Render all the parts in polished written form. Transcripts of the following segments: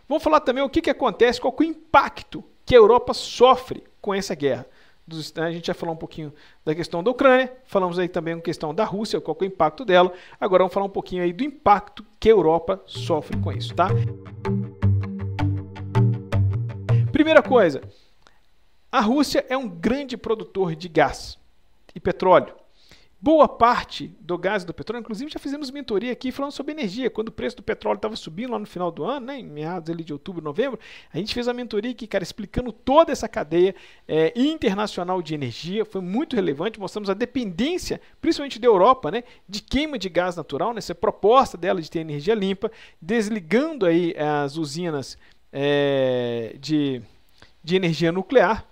Vamos falar também o que acontece, qual que é o impacto que a Europa sofre com essa guerra. A gente já falou um pouquinho da questão da Ucrânia, falamos aí também a questão da Rússia, qual que é o impacto dela. Agora vamos falar um pouquinho aí do impacto que a Europa sofre com isso, tá? Primeira coisa, a Rússia é um grande produtor de gás e petróleo. Boa parte do gás e do petróleo, inclusive já fizemos mentoria aqui falando sobre energia, quando o preço do petróleo estava subindo lá no final do ano, né, em meados ali de outubro, novembro, a gente fez a mentoria aqui, cara, explicando toda essa cadeia internacional de energia, foi muito relevante, mostramos a dependência, principalmente da Europa, né, de queima de gás natural, nessa proposta dela de ter energia limpa, desligando aí as usinas de energia nuclear,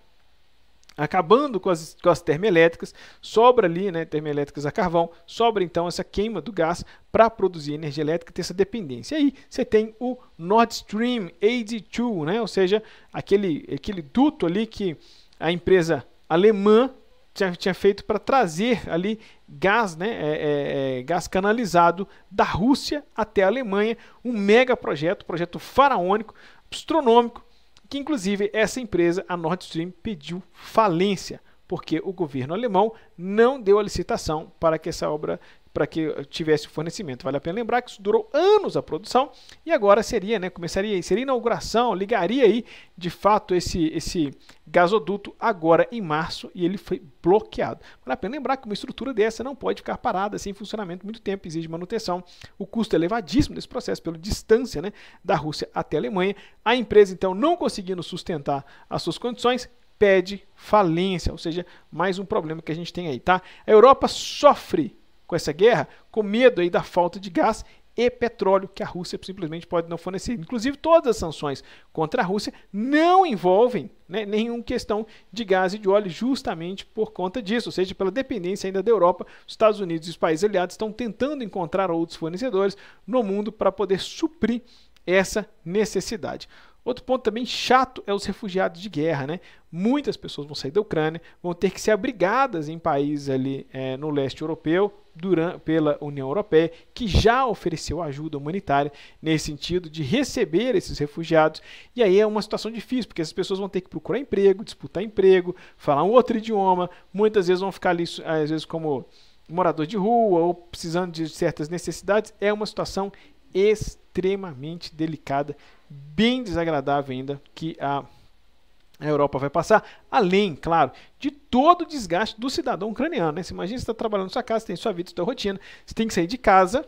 acabando com as termoelétricas, sobra ali, né, termoelétricas a carvão, sobra então essa queima do gás para produzir energia elétrica e ter essa dependência. E aí você tem o Nord Stream AD2, né, ou seja, aquele duto ali que a empresa alemã tinha feito para trazer ali gás, né, gás canalizado da Rússia até a Alemanha, um mega projeto faraônico, astronômico, que inclusive essa empresa, a Nord Stream, pediu falência, porque o governo alemão não deu a licitação para que essa obra, para que tivesse o fornecimento. Vale a pena lembrar que isso durou anos a produção e agora seria, né, seria inauguração, ligaria aí de fato esse gasoduto agora em março e ele foi bloqueado. Vale a pena lembrar que uma estrutura dessa não pode ficar parada sem funcionamento muito tempo, exige manutenção. O custo é elevadíssimo desse processo pela distância, né, da Rússia até a Alemanha. A empresa então não conseguindo sustentar as suas condições, pede falência, ou seja, mais um problema que a gente tem aí, tá? A Europa sofre com essa guerra, com medo aí da falta de gás e petróleo que a Rússia simplesmente pode não fornecer. Inclusive, todas as sanções contra a Rússia não envolvem, né, nenhuma questão de gás e de óleo justamente por conta disso, ou seja, pela dependência ainda da Europa, os Estados Unidos e os países aliados estão tentando encontrar outros fornecedores no mundo para poder suprir essa necessidade. Outro ponto também chato é os refugiados de guerra, né? Muitas pessoas vão sair da Ucrânia, vão ter que ser abrigadas em países ali no leste europeu, pela União Europeia, que já ofereceu ajuda humanitária nesse sentido de receber esses refugiados. E aí é uma situação difícil, porque essas pessoas vão ter que procurar emprego, disputar emprego, falar um outro idioma, muitas vezes vão ficar ali, às vezes, como morador de rua ou precisando de certas necessidades. É uma situação extremamente delicada, bem desagradável ainda, que a Europa vai passar, além, claro, de todo o desgaste do cidadão ucraniano, né? Você imagina, você está trabalhando na sua casa, você tem sua vida, sua rotina, você tem que sair de casa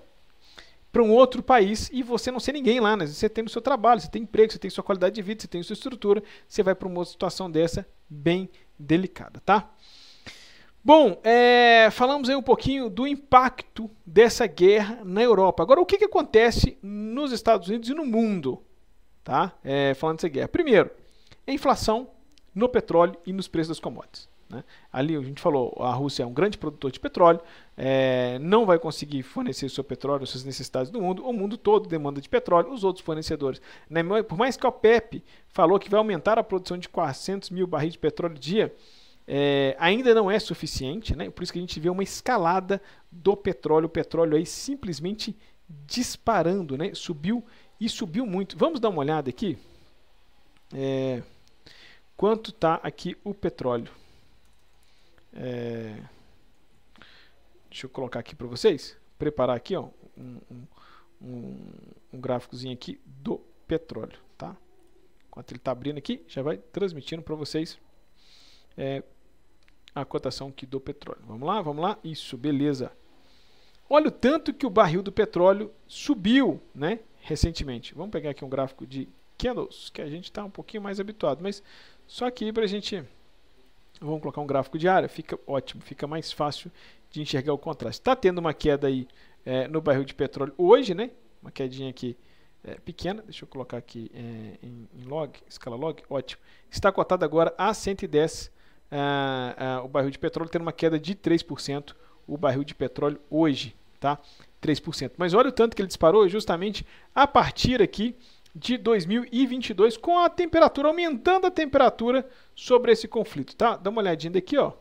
para um outro país e você não ser ninguém lá, né? Você tem o seu trabalho, você tem emprego, você tem sua qualidade de vida, você tem sua estrutura, você vai para uma outra situação dessa bem delicada, tá? Bom, falamos aí um pouquinho do impacto dessa guerra na Europa. Agora, o que acontece nos Estados Unidos e no mundo? Tá? Falando dessa guerra. Primeiro, a inflação no petróleo e nos preços das commodities, né? Ali a gente falou, a Rússia é um grande produtor de petróleo, não vai conseguir fornecer o seu petróleo, suas necessidades do mundo, o mundo todo demanda de petróleo, os outros fornecedores, né? Por mais que a OPEP falou que vai aumentar a produção de 400 mil barris de petróleo dia, ainda não é suficiente, né? Por isso que a gente vê uma escalada do petróleo, o petróleo aí simplesmente disparando, né? Subiu e subiu muito. Vamos dar uma olhada aqui. Quanto está aqui o petróleo? Deixa eu colocar aqui para vocês. Preparar aqui, ó, um gráficozinho aqui do petróleo, tá? Enquanto ele está abrindo aqui, já vai transmitindo para vocês a cotação aqui do petróleo. Vamos lá. Isso, beleza. Olha o tanto que o barril do petróleo subiu, né, recentemente. Vamos pegar aqui um gráfico de candles, que a gente está um pouquinho mais habituado, mas só aqui para a gente... Vamos colocar um gráfico diário, fica ótimo, fica mais fácil de enxergar o contraste. Está tendo uma queda aí no barril de petróleo hoje, né? Uma quedinha aqui pequena, deixa eu colocar aqui em log, escala log, ótimo. Está cotado agora a 110 o barril de petróleo, tendo uma queda de 3%, o barril de petróleo hoje, tá? 3%. Mas olha o tanto que ele disparou justamente a partir aqui de 2022, com a temperatura, aumentando a temperatura sobre esse conflito, tá? Dá uma olhadinha daqui, ó.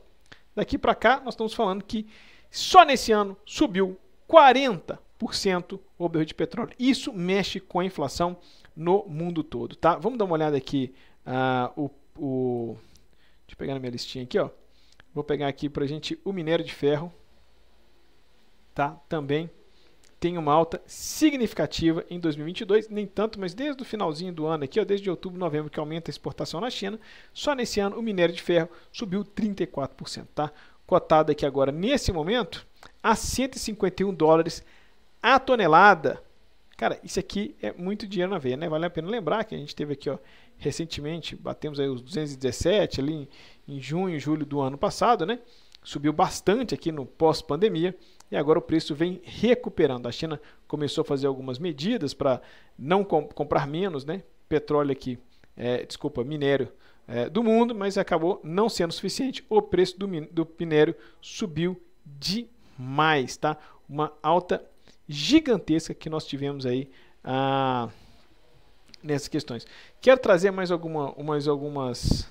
Daqui para cá, nós estamos falando que só nesse ano subiu 40% o barril de petróleo. Isso mexe com a inflação no mundo todo, tá? Vamos dar uma olhada aqui, deixa eu pegar na minha listinha aqui, ó. Vou pegar aqui pra gente o minério de ferro, tá? Também tem uma alta significativa em 2022, nem tanto, mas desde o finalzinho do ano aqui, ó, desde outubro, novembro, que aumenta a exportação na China, só nesse ano o minério de ferro subiu 34%, tá? Cotado aqui agora, nesse momento, a $151 a tonelada. Cara, isso aqui é muito dinheiro na veia, né? Vale a pena lembrar que a gente teve aqui, ó, recentemente, batemos aí os 217 ali em junho, julho do ano passado, né? Subiu bastante aqui no pós-pandemia e agora o preço vem recuperando. A China começou a fazer algumas medidas para não comprar menos, né, petróleo aqui, minério do mundo, mas acabou não sendo suficiente. O preço do minério subiu demais, tá? Uma alta gigantesca que nós tivemos aí nessas questões. Quero trazer mais algumas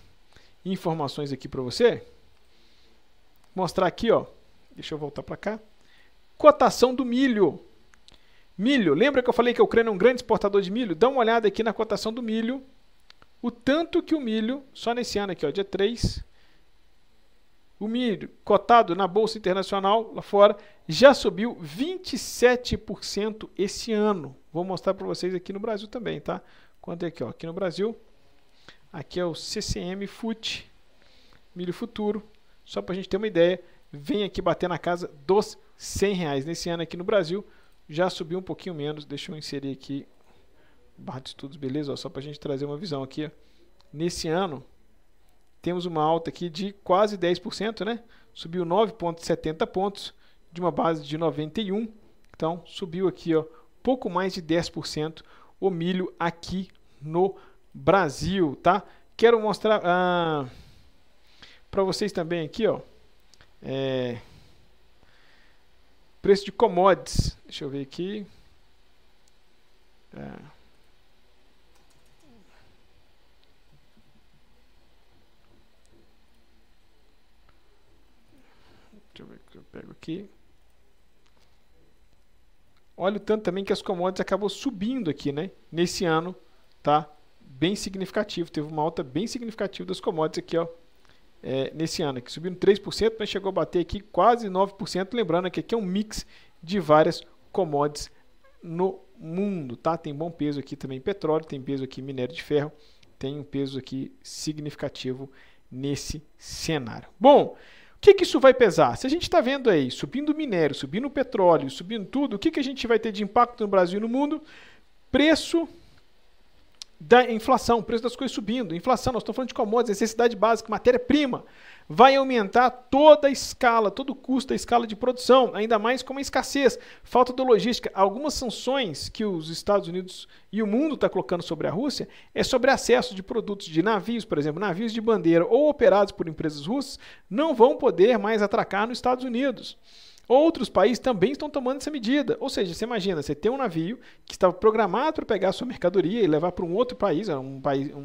informações aqui para você. Mostrar aqui, ó. Deixa eu voltar para cá. Cotação do milho. Milho, lembra que eu falei que a Ucrânia é um grande exportador de milho? Dá uma olhada aqui na cotação do milho. O tanto que o milho, só nesse ano aqui, ó, dia 3, o milho cotado na Bolsa Internacional, lá fora, já subiu 27% esse ano. Vou mostrar para vocês aqui no Brasil também, tá? Quanto é aqui, ó? Aqui no Brasil, aqui é o CCM FUT, milho futuro. Só para a gente ter uma ideia, vem aqui bater na casa dos R$100. Nesse ano aqui no Brasil, já subiu um pouquinho menos. Deixa eu inserir aqui, barra de estudos, beleza? Ó, só para a gente trazer uma visão aqui. Ó. Nesse ano, temos uma alta aqui de quase 10%, né? Subiu 9,70 pontos, de uma base de 91. Então, subiu aqui, ó, pouco mais de 10% o milho aqui no Brasil, tá? Quero mostrar para vocês também aqui, ó, preço de commodities. Deixa eu ver aqui. Deixa eu ver o que eu pego aqui. Olha o tanto também que as commodities acabou subindo aqui, né? Nesse ano, tá? Bem significativo. Teve uma alta bem significativa das commodities aqui, ó. Nesse ano, aqui subindo 3%, mas chegou a bater aqui quase 9%. Lembrando que aqui é um mix de várias commodities no mundo, tá? Tem bom peso aqui também petróleo, tem peso aqui minério de ferro, tem um peso aqui significativo nesse cenário. Bom, o que isso vai pesar? Se a gente está vendo aí subindo o minério, subindo o petróleo, subindo tudo, o que a gente vai ter de impacto no Brasil e no mundo? Preço da inflação, preço das coisas subindo, inflação, nós estamos falando de commodities, necessidade básica, matéria-prima, vai aumentar toda a escala, todo o custo da escala de produção, ainda mais com uma escassez, falta de logística. Algumas sanções que os Estados Unidos e o mundo está colocando sobre a Rússia é sobre acesso de produtos de navios, por exemplo, navios de bandeira ou operados por empresas russas não vão poder mais atracar nos Estados Unidos. Outros países também estão tomando essa medida. Ou seja, você imagina, você tem um navio que estava programado para pegar a sua mercadoria e levar para um outro país, um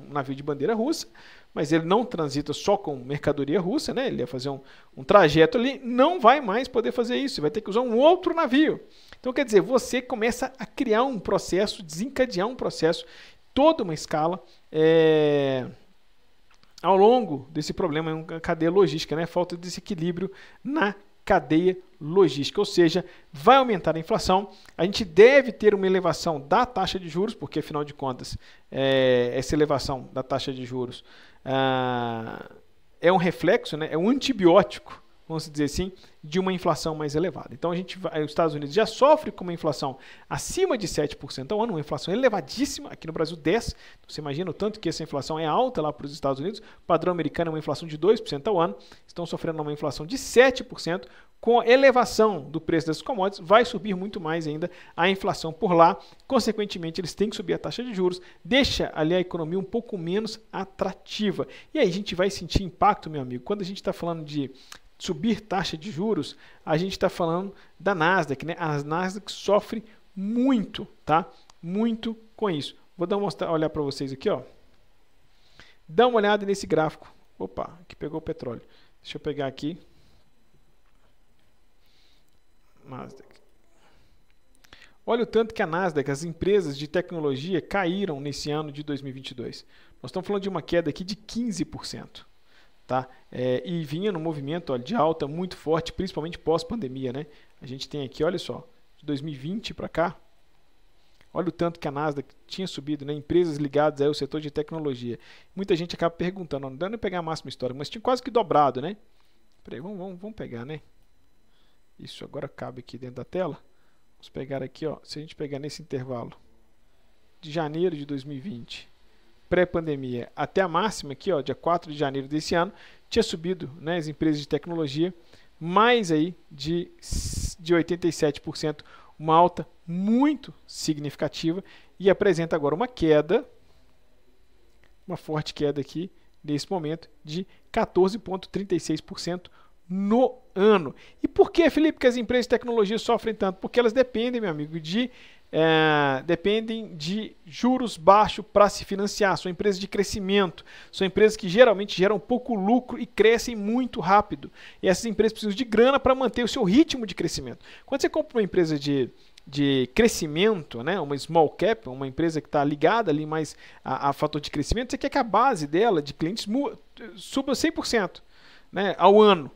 navio de bandeira russa, mas ele não transita só com mercadoria russa, né? Ele ia fazer um trajeto ali, não vai mais poder fazer isso, vai ter que usar um outro navio. Então, quer dizer, você começa a criar um processo, desencadear um processo, toda uma escala, ao longo desse problema, uma cadeia logística, né? Falta de desequilíbrio na cadeia logística, ou seja, vai aumentar a inflação. A gente deve ter uma elevação da taxa de juros, porque afinal de contas, essa elevação da taxa de juros é um reflexo, né, é um antibiótico, vamos dizer assim, de uma inflação mais elevada. Então os Estados Unidos já sofre com uma inflação acima de 7% ao ano, uma inflação elevadíssima, aqui no Brasil 10%. Você imagina o tanto que essa inflação é alta lá para os Estados Unidos, o padrão americano é uma inflação de 2% ao ano, estão sofrendo uma inflação de 7%, com a elevação do preço das commodities, vai subir muito mais ainda a inflação por lá, consequentemente eles têm que subir a taxa de juros, deixa ali a economia um pouco menos atrativa. E aí a gente vai sentir impacto, meu amigo, quando a gente está falando de subir taxa de juros, a gente está falando da Nasdaq, né? A Nasdaq sofre muito, tá? Muito com isso. Vou dar uma olhar para vocês aqui, ó. Dá uma olhada nesse gráfico. Opa, aqui pegou o petróleo. Deixa eu pegar aqui. Nasdaq. Olha o tanto que a Nasdaq, as empresas de tecnologia, caíram nesse ano de 2022. Nós estamos falando de uma queda aqui de 15%. Tá? E vinha no movimento, olha, de alta muito forte, principalmente pós-pandemia, né? A gente tem aqui, olha só, de 2020 para cá, olha o tanto que a Nasdaq tinha subido, né? Empresas ligadas aí ao setor de tecnologia. Muita gente acaba perguntando, não dá nem pegar a máxima histórica, mas tinha quase que dobrado, né? Peraí, vamos pegar, né? Isso agora cabe aqui dentro da tela. Vamos pegar aqui, ó, se a gente pegar nesse intervalo de janeiro de 2020, pré-pandemia, até a máxima aqui, ó, dia 4 de janeiro desse ano, tinha subido, né, as empresas de tecnologia mais aí de 87%, uma alta muito significativa, e apresenta agora uma queda, uma forte queda aqui, nesse momento, de 14,36% no ano. E por que, Felipe, que as empresas de tecnologia sofrem tanto? Porque elas dependem, meu amigo, dependem de juros baixos para se financiar. São empresas de crescimento, são empresas que geralmente geram pouco lucro e crescem muito rápido. E essas empresas precisam de grana para manter o seu ritmo de crescimento. Quando você compra uma empresa de crescimento, né, uma small cap, uma empresa que está ligada ali mais a fator de crescimento, você quer que a base dela de clientes suba 100%, né, ao ano.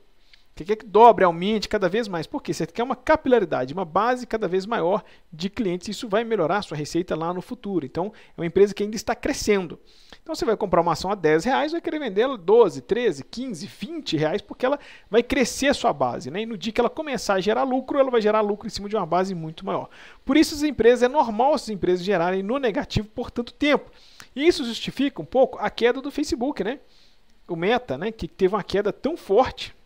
Você quer que dobre, aumente cada vez mais. Por quê? Você quer uma capilaridade, uma base cada vez maior de clientes. Isso vai melhorar a sua receita lá no futuro. Então, é uma empresa que ainda está crescendo. Então, você vai comprar uma ação a R$10, vai querer vendê-la 12, 13, 15, R$20, porque ela vai crescer a sua base, né? E no dia que ela começar a gerar lucro, ela vai gerar lucro em cima de uma base muito maior. Por isso, as empresas, é normal essas empresas gerarem no negativo por tanto tempo. E isso justifica um pouco a queda do Facebook, né? O Meta, né? Que teve uma queda tão forte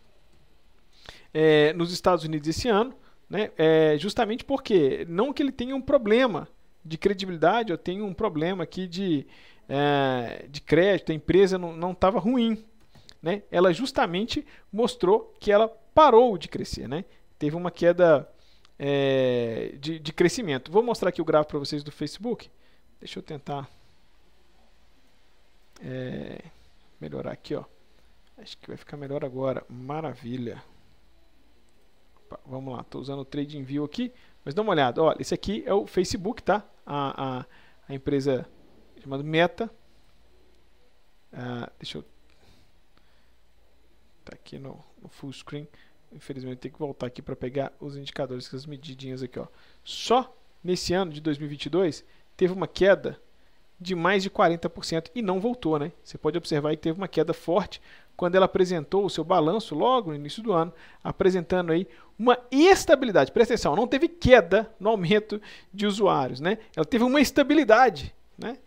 nos Estados Unidos esse ano, né, justamente porque, não que ele tenha um problema de credibilidade, ou tenha um problema aqui de crédito, a empresa não estava ruim, né, ela justamente mostrou que ela parou de crescer, né, teve uma queda de crescimento. Vou mostrar aqui o gráfico para vocês do Facebook, deixa eu tentar melhorar aqui, ó. Acho que vai ficar melhor agora, maravilha. Vamos lá, estou usando o TradingView aqui, mas dá uma olhada. Olha, esse aqui é o Facebook, tá? A empresa chamada Meta. Deixa eu... Tá aqui no full screen. Infelizmente, eu tenho que voltar aqui para pegar os indicadores, essas medidinhas aqui, ó. Só nesse ano de 2022 teve uma queda de mais de 40% e não voltou, né? Você pode observar que teve uma queda forte quando ela apresentou o seu balanço logo no início do ano, apresentando aí uma estabilidade. Presta atenção, não teve queda no aumento de usuários, né? Ela teve uma estabilidade, né?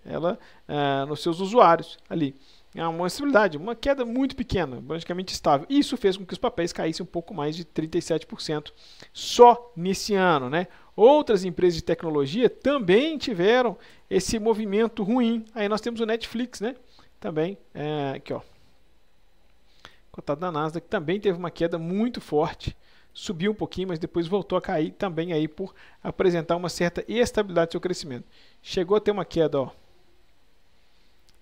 Nos seus usuários ali. Uma estabilidade, uma queda muito pequena, praticamente estável. Isso fez com que os papéis caíssem um pouco mais de 37% só nesse ano, né? Outras empresas de tecnologia também tiveram esse movimento ruim. Aí nós temos o Netflix, né? Também, aqui ó, cotado na Nasdaq, também teve uma queda muito forte, subiu um pouquinho, mas depois voltou a cair também aí por apresentar uma certa estabilidade do seu crescimento. Chegou a ter uma queda, ó,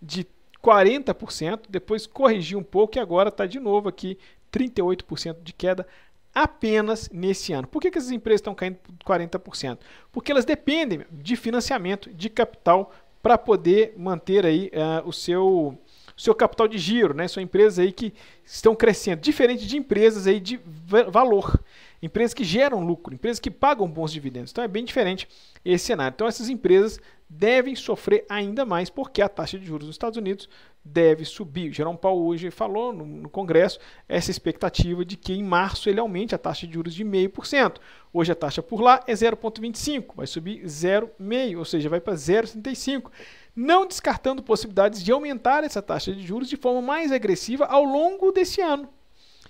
de 40%, depois corrigiu um pouco e agora está de novo aqui 38% de queda apenas nesse ano. Por que essas empresas estão caindo por 40%? Porque elas dependem de financiamento, de capital para poder manter aí o seu capital de giro, né? São empresas aí que estão crescendo, diferente de empresas aí de valor, empresas que geram lucro, empresas que pagam bons dividendos. Então é bem diferente esse cenário. Então essas empresas devem sofrer ainda mais porque a taxa de juros nos Estados Unidos deve subir. O Jerome Powell hoje falou no Congresso essa expectativa de que em março ele aumente a taxa de juros de 0,5%. Hoje a taxa por lá é 0,25%, vai subir 0,5%, ou seja, vai para 0,75%. Não descartando possibilidades de aumentar essa taxa de juros de forma mais agressiva ao longo desse ano.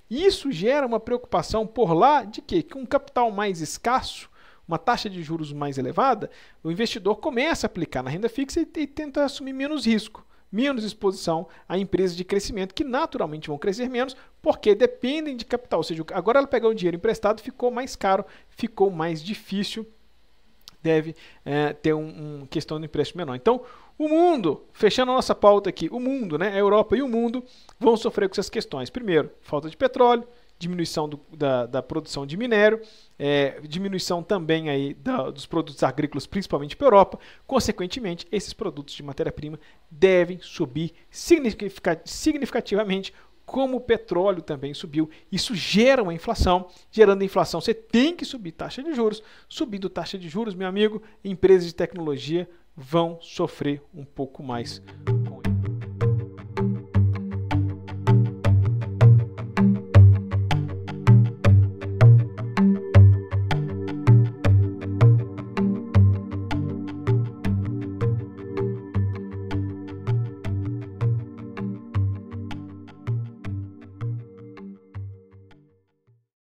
Isso gera uma preocupação por lá de que, com um capital mais escasso, uma taxa de juros mais elevada, o investidor começa a aplicar na renda fixa e tenta assumir menos risco, menos exposição a empresas de crescimento que naturalmente vão crescer menos porque dependem de capital. Ou seja, agora ela pegar o dinheiro emprestado ficou mais caro, ficou mais difícil, deve ter uma questão de empréstimo menor. Então, o mundo, fechando a nossa pauta aqui, o mundo, né, a Europa e o mundo vão sofrer com essas questões. Primeiro, falta de petróleo, diminuição da produção de minério, diminuição também aí dos produtos agrícolas, principalmente para a Europa. Consequentemente, esses produtos de matéria-prima devem subir significativamente, como o petróleo também subiu. Isso gera uma inflação. Gerando inflação, você tem que subir taxa de juros. Subindo taxa de juros, meu amigo, empresas de tecnologia vão sofrer um pouco mais